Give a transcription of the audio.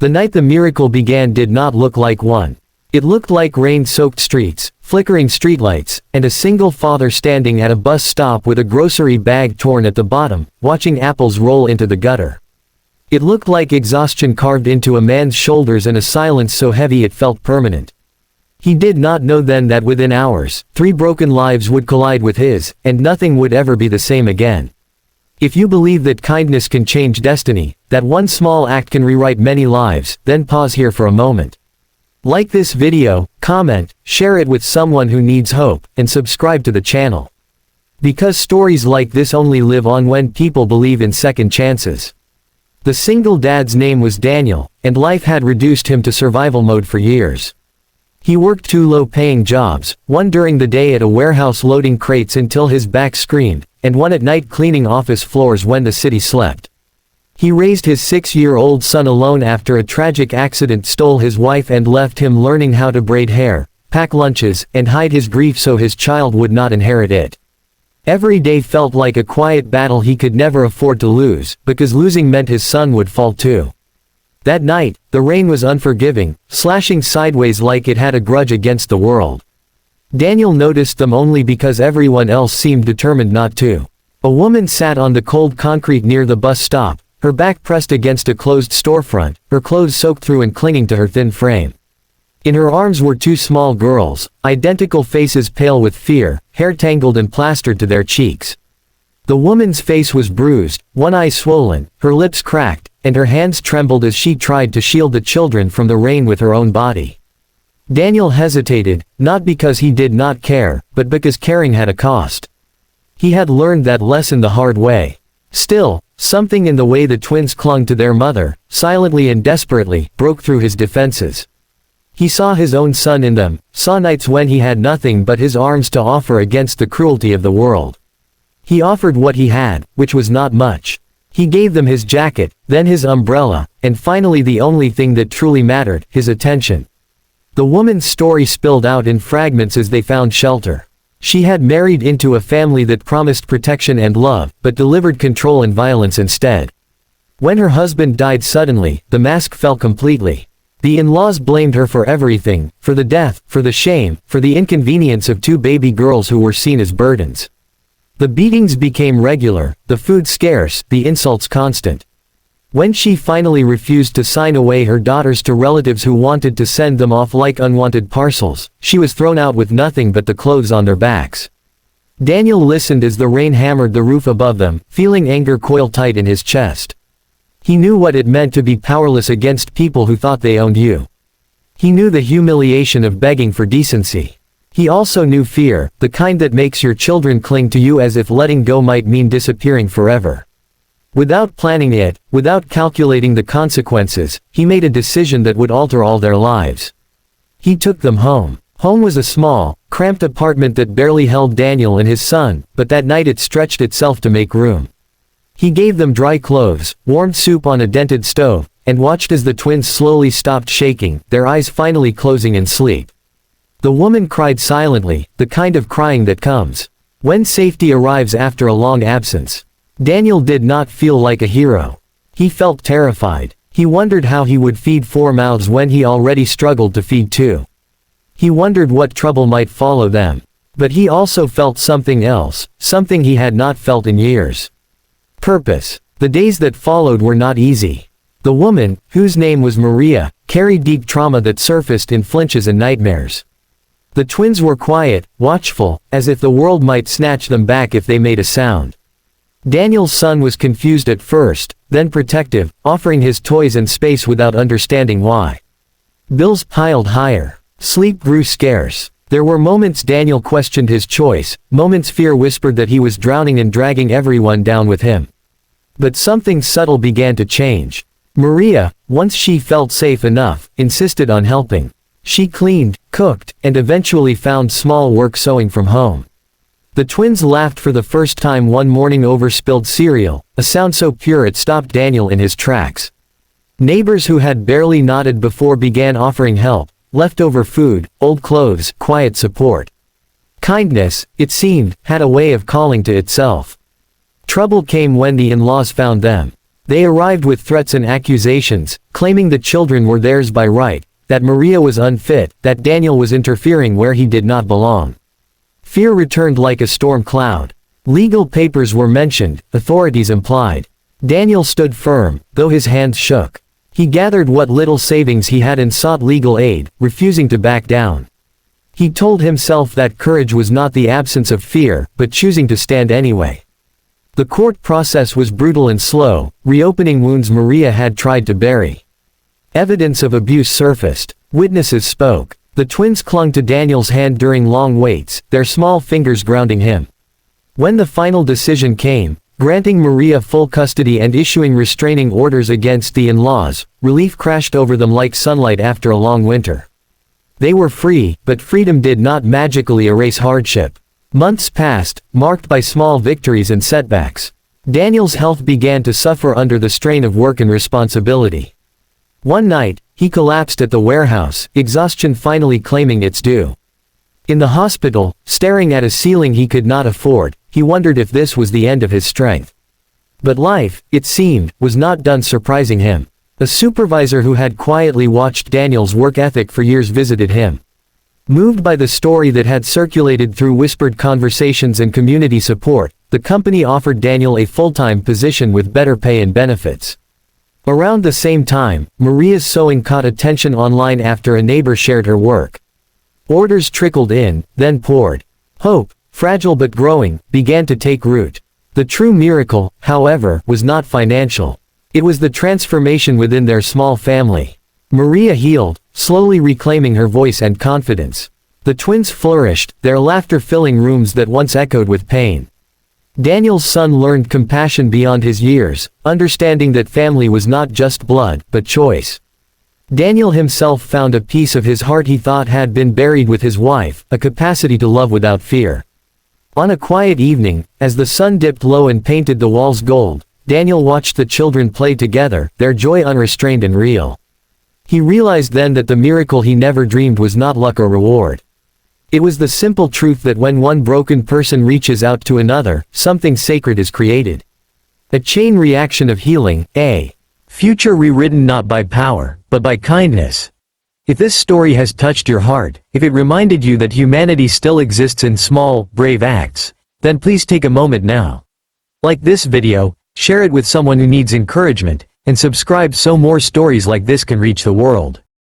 The night the miracle began did not look like one. It looked like rain-soaked streets, flickering streetlights, and a single father standing at a bus stop with a grocery bag torn at the bottom, watching apples roll into the gutter. It looked like exhaustion carved into a man's shoulders and a silence so heavy it felt permanent. He did not know then that within hours, 3 broken lives would collide with his, and nothing would ever be the same again. If you believe that kindness can change destiny, that one small act can rewrite many lives, then pause here for a moment. Like this video, comment, share it with someone who needs hope, and subscribe to the channel. Because stories like this only live on when people believe in second chances. The single dad's name was Daniel, and life had reduced him to survival mode for years. He worked 2 low-paying jobs, one during the day at a warehouse loading crates until his back screamed, and one at night cleaning office floors when the city slept. He raised his 6-year-old son alone after a tragic accident stole his wife and left him learning how to braid hair, pack lunches, and hide his grief so his child would not inherit it. Every day felt like a quiet battle he could never afford to lose, because losing meant his son would fall too. That night, the rain was unforgiving, slashing sideways like it had a grudge against the world. Daniel noticed them only because everyone else seemed determined not to. A woman sat on the cold concrete near the bus stop, her back pressed against a closed storefront, her clothes soaked through and clinging to her thin frame. In her arms were 2 small girls, identical faces pale with fear, hair tangled and plastered to their cheeks. The woman's face was bruised, one eye swollen, her lips cracked, and her hands trembled as she tried to shield the children from the rain with her own body. Daniel hesitated, not because he did not care, but because caring had a cost. He had learned that lesson the hard way. Still, something in the way the twins clung to their mother, silently and desperately, broke through his defenses. He saw his own son in them, saw nights when he had nothing but his arms to offer against the cruelty of the world. He offered what he had, which was not much. He gave them his jacket, then his umbrella, and finally the only thing that truly mattered, his attention. The woman's story spilled out in fragments as they found shelter. She had married into a family that promised protection and love, but delivered control and violence instead. When her husband died suddenly, the mask fell completely. The in-laws blamed her for everything, for the death, for the shame, for the inconvenience of 2 baby girls who were seen as burdens. The beatings became regular, the food scarce, the insults constant. When she finally refused to sign away her daughters to relatives who wanted to send them off like unwanted parcels, she was thrown out with nothing but the clothes on their backs. Daniel listened as the rain hammered the roof above them, feeling anger coil tight in his chest. He knew what it meant to be powerless against people who thought they owned you. He knew the humiliation of begging for decency. He also knew fear, the kind that makes your children cling to you as if letting go might mean disappearing forever. Without planning it, without calculating the consequences, he made a decision that would alter all their lives. He took them home. Home was a small, cramped apartment that barely held Daniel and his son, but that night it stretched itself to make room. He gave them dry clothes, warmed soup on a dented stove, and watched as the twins slowly stopped shaking, their eyes finally closing in sleep. The woman cried silently, the kind of crying that comes when safety arrives after a long absence. Daniel did not feel like a hero. He felt terrified. He wondered how he would feed 4 mouths when he already struggled to feed 2. He wondered what trouble might follow them. But he also felt something else, something he had not felt in years. Purpose. The days that followed were not easy. The woman, whose name was Maria, carried deep trauma that surfaced in flinches and nightmares. The twins were quiet, watchful, as if the world might snatch them back if they made a sound. Daniel's son was confused at first, then protective, offering his toys and space without understanding why. Bills piled higher. Sleep grew scarce. There were moments Daniel questioned his choice, moments fear whispered that he was drowning and dragging everyone down with him. But something subtle began to change. Maria, once she felt safe enough, insisted on helping. She cleaned, cooked, and eventually found small work sewing from home. The twins laughed for the first time one morning over spilled cereal, a sound so pure it stopped Daniel in his tracks. Neighbors who had barely nodded before began offering help, leftover food, old clothes, quiet support. Kindness, it seemed, had a way of calling to itself. Trouble came when the in-laws found them. They arrived with threats and accusations, claiming the children were theirs by right, that Maria was unfit, that Daniel was interfering where he did not belong. Fear returned like a storm cloud. Legal papers were mentioned, authorities implied. Daniel stood firm, though his hands shook. He gathered what little savings he had and sought legal aid, refusing to back down. He told himself that courage was not the absence of fear, but choosing to stand anyway. The court process was brutal and slow, reopening wounds Maria had tried to bury. Evidence of abuse surfaced. Witnesses spoke. The twins clung to Daniel's hand during long waits, their small fingers grounding him. When the final decision came, granting Maria full custody and issuing restraining orders against the in-laws, relief crashed over them like sunlight after a long winter. They were free, but freedom did not magically erase hardship. Months passed, marked by small victories and setbacks. Daniel's health began to suffer under the strain of work and responsibility. One night, he collapsed at the warehouse, exhaustion finally claiming its due. In the hospital, staring at a ceiling he could not afford, he wondered if this was the end of his strength. But life, it seemed, was not done surprising him. A supervisor who had quietly watched Daniel's work ethic for years visited him. Moved by the story that had circulated through whispered conversations and community support, the company offered Daniel a full-time position with better pay and benefits. Around the same time, Maria's sewing caught attention online after a neighbor shared her work. Orders trickled in, then poured. Hope, fragile but growing, began to take root. The true miracle, however, was not financial. It was the transformation within their small family. Maria healed, slowly reclaiming her voice and confidence. The twins flourished, their laughter filling rooms that once echoed with pain. Daniel's son learned compassion beyond his years, understanding that family was not just blood, but choice. Daniel himself found a piece of his heart he thought had been buried with his wife, a capacity to love without fear. On a quiet evening, as the sun dipped low and painted the walls gold, Daniel watched the children play together, their joy unrestrained and real. He realized then that the miracle he never dreamed was not luck or reward. It was the simple truth that when one broken person reaches out to another, something sacred is created. A chain reaction of healing, a future rewritten not by power, but by kindness. If this story has touched your heart, if it reminded you that humanity still exists in small, brave acts, then please take a moment now. Like this video, share it with someone who needs encouragement, and subscribe so more stories like this can reach the world.